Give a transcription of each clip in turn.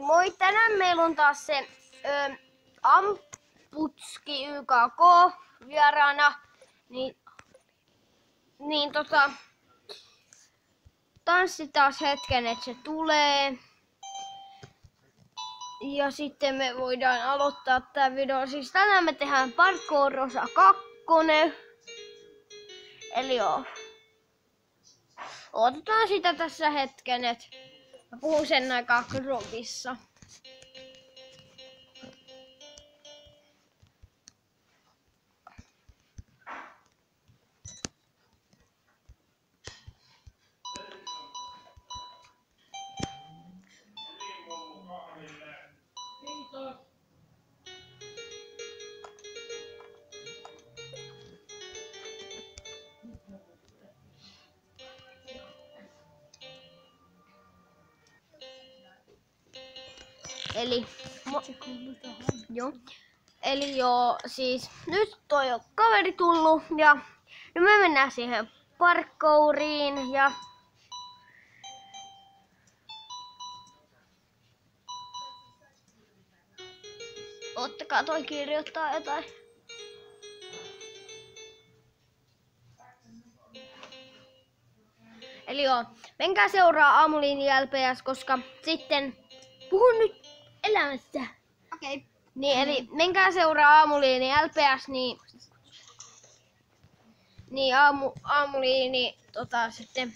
moi! Tänään meillä on taas se Amputski YKK vieraana. Tanssi taas hetken, että se tulee. Ja sitten me voidaan aloittaa tää video. Siis tänään me tehdään parkour osa 2. Eli joo. Otetaan sitä tässä hetken, että mä puhun sen aikaa Robissa. Eli joo, siis nyt toi on kaveri tullut ja nyt me mennään siihen parkouriin ja ottakaa, toi kirjoittaa jotain. Eli joo, menkää seuraa Aamuliini LPS, koska sitten puhun nyt elämästä. Okei. Okay. Niin, eli menkää seuraa Aamuliini LPS, niin Aamuliini sitten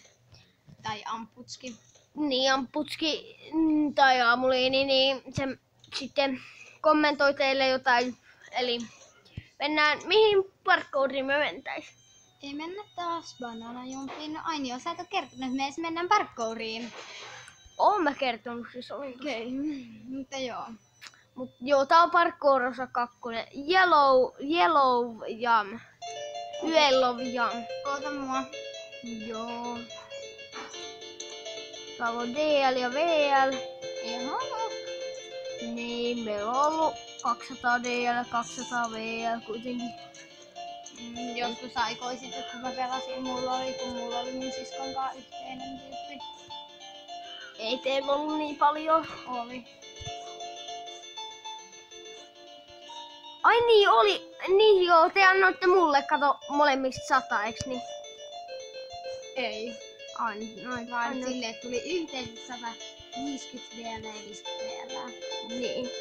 Tai Amputski. Niin, Amputski tai Aamuliini, niin se sitten kommentoi teille jotain. Eli mennään, mihin parkouriin me mentäis? Ei mennä taas bananajumpiin. No Ainio, sä et oo kertonut, että me mennään parkouriin. Oon mä kertonut, siis olin. Okei, mutta joo. Mut joo, tää on parkour osa 2. Yellow jam. Yellow jam. Oota mua. Joo. Täällä on DL ja VL. Joo. Niin, meillä on ollut 200 DL, 200 VL kuitenkin. Joskus aikoisin, että kun mä pelasin, mulla oli mun siskon kanssa yhteinen tyyppi. Ei teillä ollut niin paljon. Oli. Ai niin, oli. Niin joo, te annoitte mulle, kato, molemmista 100, eiks niin? Ei. Noin, Vaan silleen, että tuli yhteensä 150 DL ja 50 DL. Niin.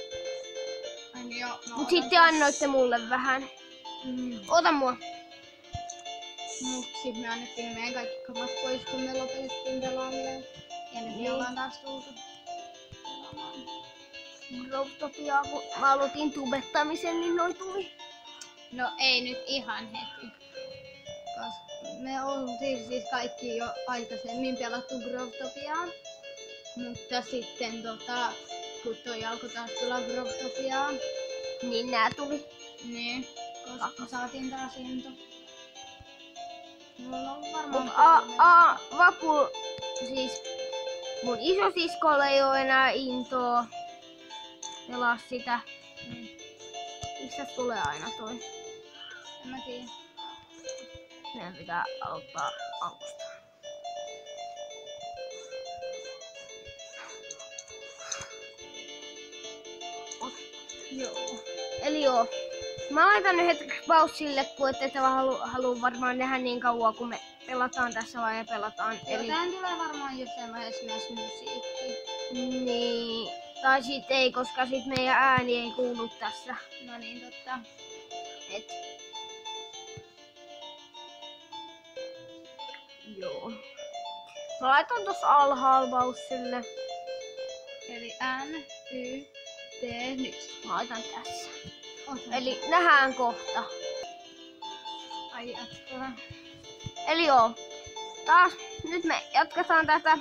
Ai joo. Mut sitten annoitte mulle vähän. Ota mua. Mut sit me annettiin meidän kaikki kamat pois, kun me lopetettiin pelaaminen. Ja nyt me ollaan taas tultu pelaamaan. Robtopia, kun mä aloitin tubettamisen, niin noi tuli. No ei nyt ihan heti. Koska me oltiin siis kaikki jo aikaisemmin pelattu Growtopiaa. Mutta sitten kun toi alkoi taas tulla Growtopiaa, Niin nää tuli. niin, koska saatiin taas into. Mulla on varmaan Mut Vapu, siis mun isosiskolla ei oo enää intoa pelaa sitä. Mistä tulee aina toi? En mä tiedä. Meidän pitää aloittaa alusta. Joo. Eli joo. Mä laitan nyt hetkeksi pausille, kun ette halua varmaan nähdä niin kauan, kun me pelataan tässä vai ja pelataan. Eli tähän tulee varmaan jossain vaiheessa myös musiikki. Niin. Tai sit ei, koska sit meidän ääni ei kuulu tässä. No niin, totta. Et. Joo. Mä laitan tossa alhaalla pausille. Eli N, Y, T, nyt. Mä laitan tässä. Ota. Eli nähdään kohta. Ai jatkaa. Eli joo. Taas nyt me jatketaan tätä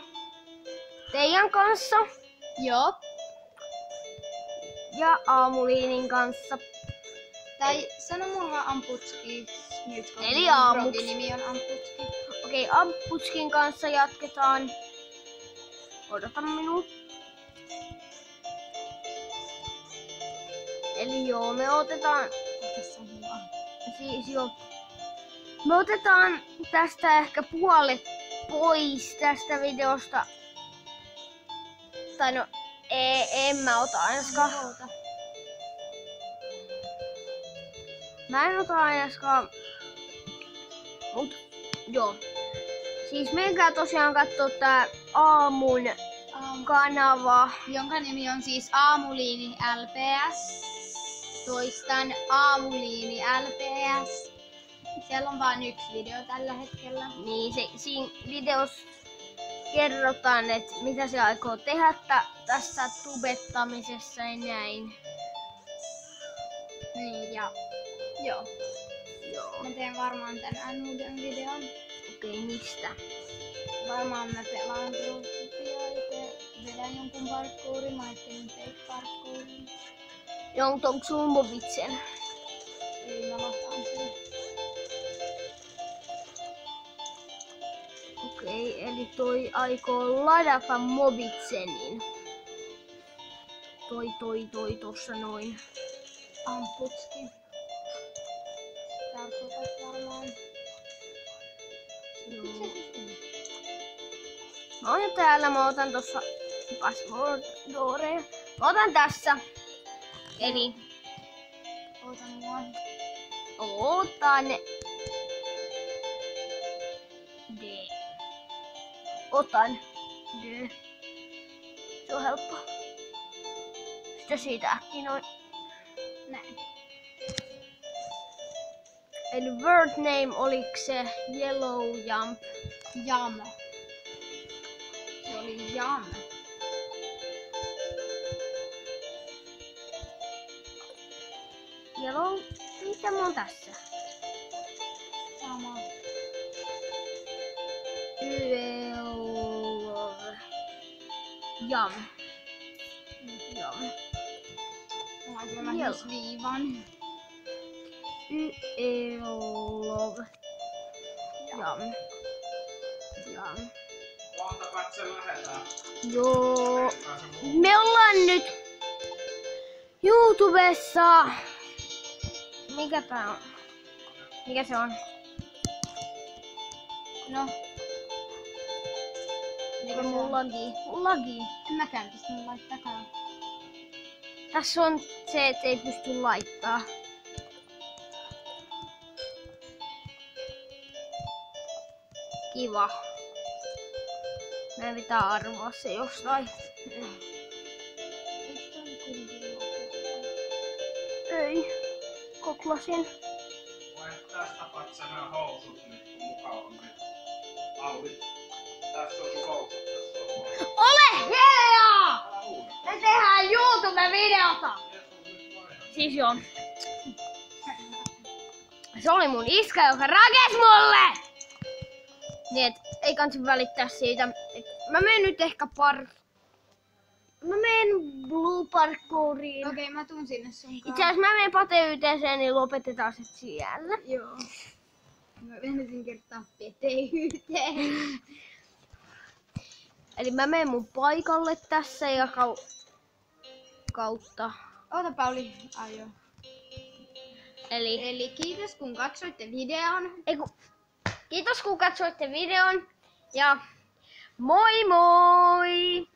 teidän kanssa. Joo. Ja Aamuliinin kanssa. Tai sano mulla Amputski nyt, kun Eli mun nimi on Amputski. Okei, Amputskin kanssa jatketaan. Odota minua. Eli joo, me otetaan. Tässä on hyvä. Siis joo. Me otetaan tästä ehkä puolet pois tästä videosta. Tai no, En mä ota ainakaan. Oota. Mä en ota ainakaan. Mut joo. Siis menkää tosiaan kattoo tää aamun kanava. Jonka nimi on siis Aamuliini LPS. Toistan, Aamuliini LPS. Siellä on vain yksi video tällä hetkellä. Niin siinä videossa kerrotaan, että mitä se aikoo tehdä tässä tubettamisessa ja näin. Niin ja joo. Joo. Mä teen varmaan tänään uuden videon. Okei, mistä? Varmaan mä pelaan Growtopiaa ja vedän jonkun parkourin. Mä ajattelin fake parkourin. Onko sulla mobitsen? Ei mä lataan sen. Okei, eli toi aikoo ladata mobitsenin. Toi tossa noin. Amputski. Tarkoitat varmaan. Joo. Mä oon jo täällä, mä otan tossa passwordoreja. Mä otan tässä. Eli Oota mua. otan D. Otan D. Se on helppo. Sitten siitä äkkiä noin. Näin. Eli word name oliks se Yellow Jump? Jam. Se oli jam. Yellow? Mitä mä oon tässä? Sama. Yellow Jam. Jam. Mä laitan myös viivan. Yellow Jam. Jam. Montapat se lähetään. Joo. Me ollaan nyt YouTubessa. Mikä tää on? Mikä se on? No. Mikä mun lagi? Mun lagi. En mäkään pystynyt laittamaan. Tässä on se, että ei pysty laittaa. Kiva. Meidän pitää arvoa se jostain. Ei. Koklasin. Tästä patsa nää housut nyt mukava nyt. Auli. Tässä on sun housut. Tässä on housut. Ole hiljaa! Älä huuda. Me tehdään YouTube-videota! Siis joo. Se oli mun iskä, joka rakensi mulle! Niin et ei kansi välittää siitä. Mä menen nyt ehkä Mä menen Blue Parkouriin. Okei, mä tuun sinne sunkaan. Itse asiassa mä menen pateyteeseen, niin lopetetaan se siellä. Joo. Mä menisin kertaa peteyteen. Eli mä menen mun paikalle tässä ja kautta. Oota Pauli. Ai joo. Eli Kiitos kun katsoitte videon. kiitos kun katsoitte videon ja moi moi!